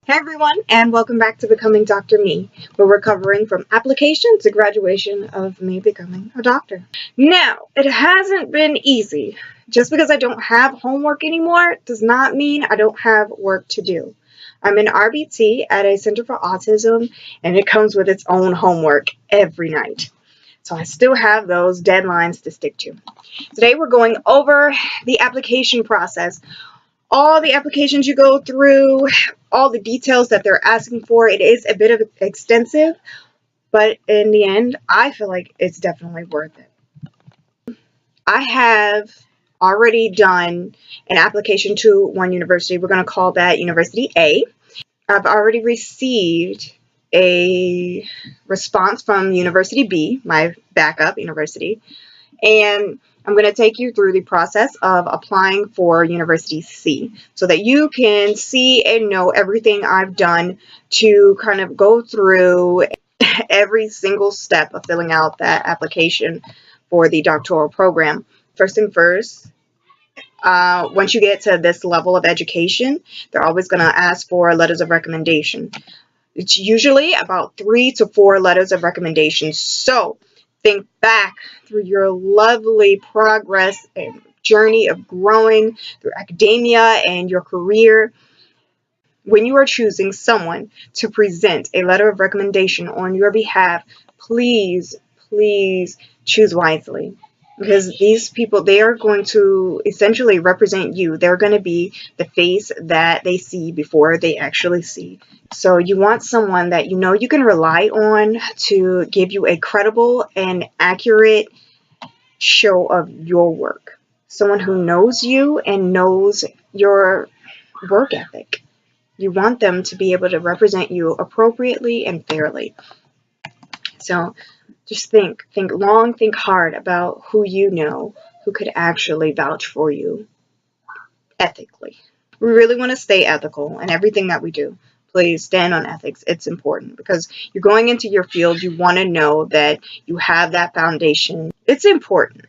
Hey everyone, and welcome back to Becoming Dr. Me, where we're covering from application to graduation of me becoming a doctor. Now, it hasn't been easy. Just because I don't have homework anymore does not mean I don't have work to do. I'm an RBT at a Center for Autism, and it comes with its own homework every night. So I still have those deadlines to stick to. Today we're going over the application process. All the applications you go through, all the details that they're asking for. It is a bit of extensive, but in the end, I feel like it's definitely worth it. I have already done an application to one university. We're going to call that University A. I've already received a response from University B, my backup university, and I'm going to take you through the process of applying for University C so that you can see and know everything I've done to kind of go through every single step of filling out that application for the doctoral program. First thing first, once you get to this level of education, they're always going to ask for letters of recommendation. It's usually about 3 to 4 letters of recommendation. So think back through your lovely progress and journey of growing through academia and your career. When you are choosing someone to present a letter of recommendation on your behalf, please choose wisely. Because these people, they are going to essentially represent you. They're going to be the face that they see before they actually see. So you want someone that you know you can rely on to give you a credible and accurate show of your work. Someone who knows you and knows your work ethic. You want them to be able to represent you appropriately and fairly. So just think long, think hard about who you know who could actually vouch for you ethically. We really want to stay ethical in everything that we do. Please stand on ethics. It's important because you're going into your field. You want to know that you have that foundation. It's important.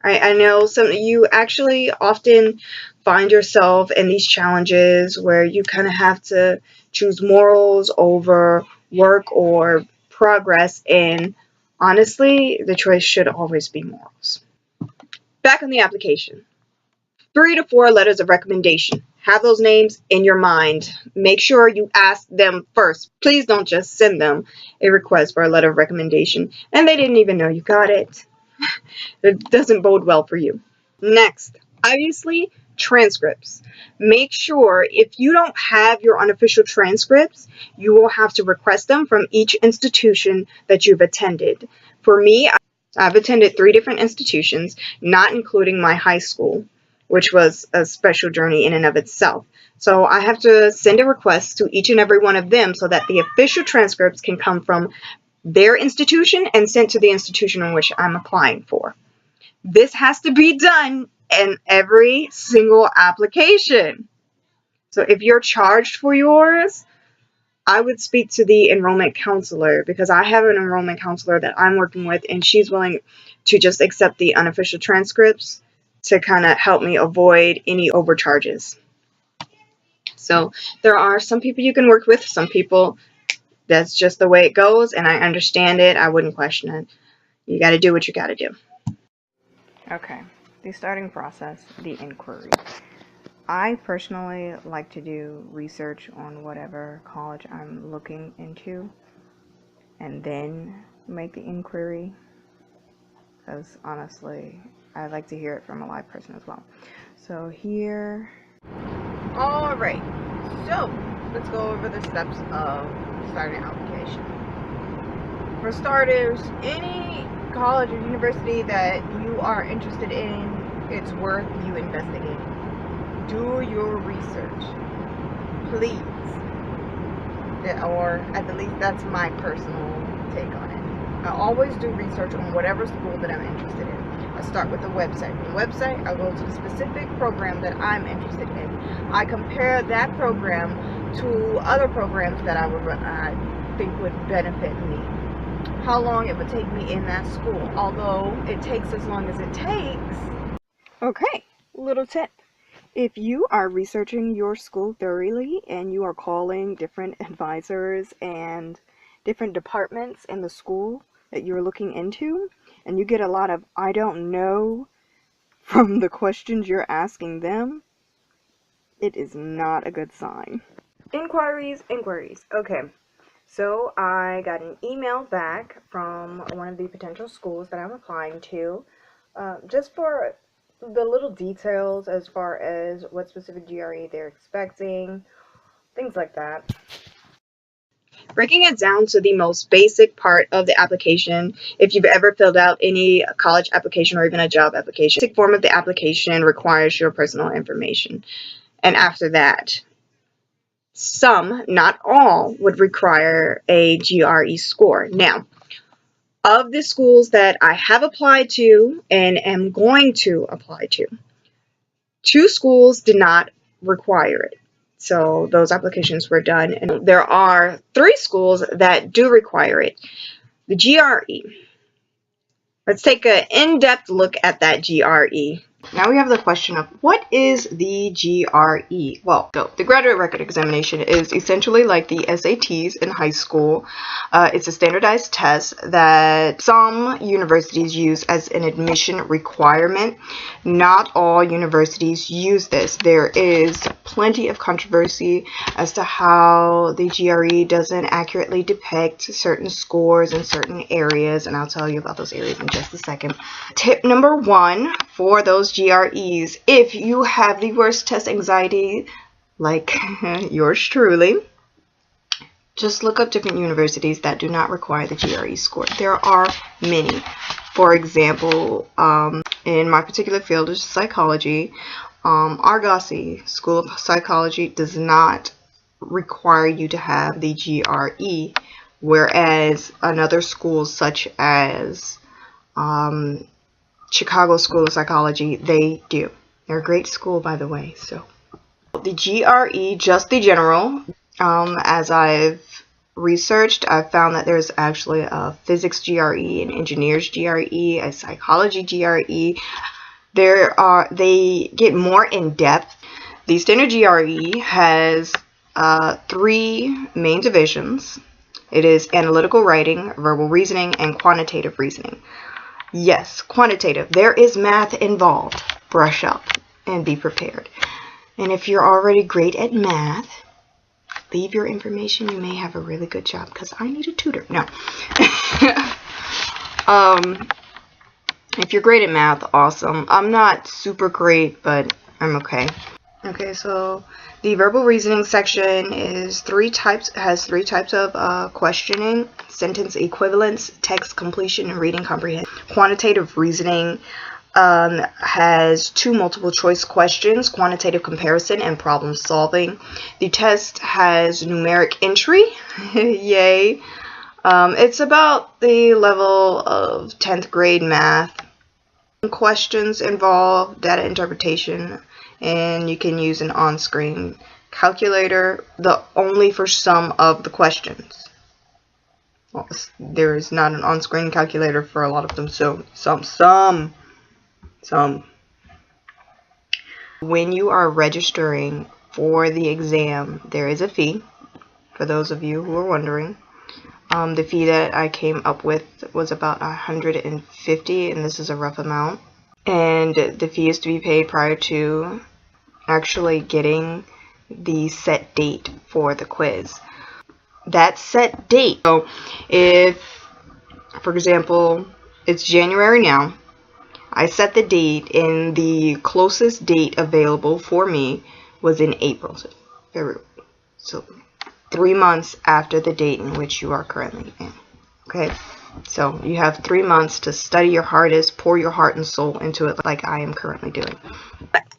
I know some of you actually often find yourself in these challenges where you kind of have to choose morals over work or progress, and honestly, the choice should always be morals. Back on the application. 3 to 4 letters of recommendation. Have those names in your mind. Make sure you ask them first. Please don't just send them a request for a letter of recommendation and they didn't even know you got it. It doesn't bode well for you. Next, obviously, transcripts. Make sure if you don't have your unofficial transcripts, you will have to request them from each institution that you've attended. For me, I've attended 3 different institutions, not including my high school, which was a special journey in and of itself. So I have to send a request to each and every one of them so that the official transcripts can come from their institution and sent to the institution in which I'm applying for. This has to be done in every single application. So if you're charged for yours, I would speak to the enrollment counselor because I have an enrollment counselor that I'm working with and she's willing to just accept the unofficial transcripts to kind of help me avoid any overcharges. So there are some people you can work with, some people that's just the way it goes, and I understand it. I wouldn't question it. You got to do what you got to do. Okay, the starting process, the inquiry. I personally like to do research on whatever college I'm looking into and then make the inquiry because honestly, I like to hear it from a live person as well. So here, alright, so let's go over the steps of starting an application. For starters, any college or university that you are interested in, it's worth you investigating. Do your research, please. Or at the least, that's my personal take on it. I always do research on whatever school that I'm interested in. I start with the website. From the website, I go to the specific program that I'm interested in. I compare that program to other programs that I think would benefit me. How long it would take me in that school. Although it takes as long as it takes. Okay, little tip. If you are researching your school thoroughly and you are calling different advisors and different departments in the school that you're looking into, and you get a lot of "I don't know" from the questions you're asking them, it is not a good sign. Inquiries. Okay. So I got an email back from one of the potential schools that I'm applying to, just for the little details as far as what specific GRE they're expecting, things like that. Breaking it down to the most basic part of the application, if you've ever filled out any college application or even a job application, the basic form of the application requires your personal information. And after that, some, not all, would require a GRE score. Now, of the schools that I have applied to and am going to apply to, 2 schools did not require it. So those applications were done, and there are 3 schools that do require it. The GRE. Let's take an in-depth look at that GRE. Now we have the question of what is the GRE? Well, the graduate record examination is essentially like the SATs in high school. It's a standardized test that some universities use as an admission requirement. Not all universities use this. There is plenty of controversy as to how the GRE doesn't accurately depict certain scores in certain areas, and I'll tell you about those areas in just a second. Tip number 1 for those GREs, if you have the worst test anxiety like yours truly, just look up different universities that do not require the GRE score. There are many. For example, in my particular field is psychology, Argosy School of Psychology does not require you to have the GRE, whereas another schools such as Chicago School of Psychology, they do. They're a great school, by the way. So the GRE, just the general, as I've researched, I've found that there's actually a physics GRE, an engineers GRE, a psychology GRE. They get more in depth. The standard GRE has 3 main divisions. It is analytical writing, verbal reasoning, and quantitative reasoning. Yes, quantitative. There is math involved. Brush up and be prepared. And if you're already great at math, leave your information. You may have a really good job because I need a tutor. No. If you're great at math, awesome. I'm not super great, but I'm okay. Okay, so the verbal reasoning section is has three types of questioning: sentence equivalence, text completion, and reading comprehension. Quantitative reasoning has 2 multiple choice questions: quantitative comparison and problem solving. The test has numeric entry. Yay. It's about the level of 10th grade math. Questions involve data interpretation, and you can use an on-screen calculator, only for some of the questions. Well, there is not an on-screen calculator for a lot of them, so some. When you are registering for the exam, there is a fee, for those of you who are wondering. The fee that I came up with was about $150, and this is a rough amount. And the fee is to be paid prior to actually getting the set date for the quiz. That set date, so if, for example, it's January now, I set the date, and the closest date available for me was in April. So 3 months after the date in which you are currently in. Okay, so you have 3 months to study your hardest, pour your heart and soul into it like I am currently doing.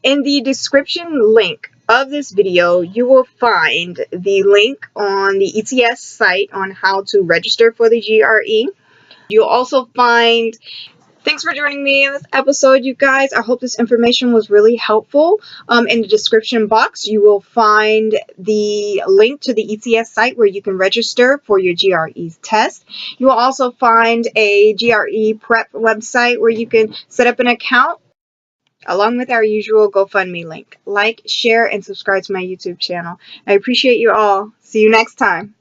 In the description link of this video, you will find the link on the ETS site on how to register for the GRE. You'll also find... Thanks for joining me in this episode, you guys. I hope this information was really helpful. In the description box, you will find the link to the ETS site where you can register for your GRE test. You will also find a GRE prep website where you can set up an account. along with our usual GoFundMe link. Like, share, and subscribe to my YouTube channel. I appreciate you all. See you next time.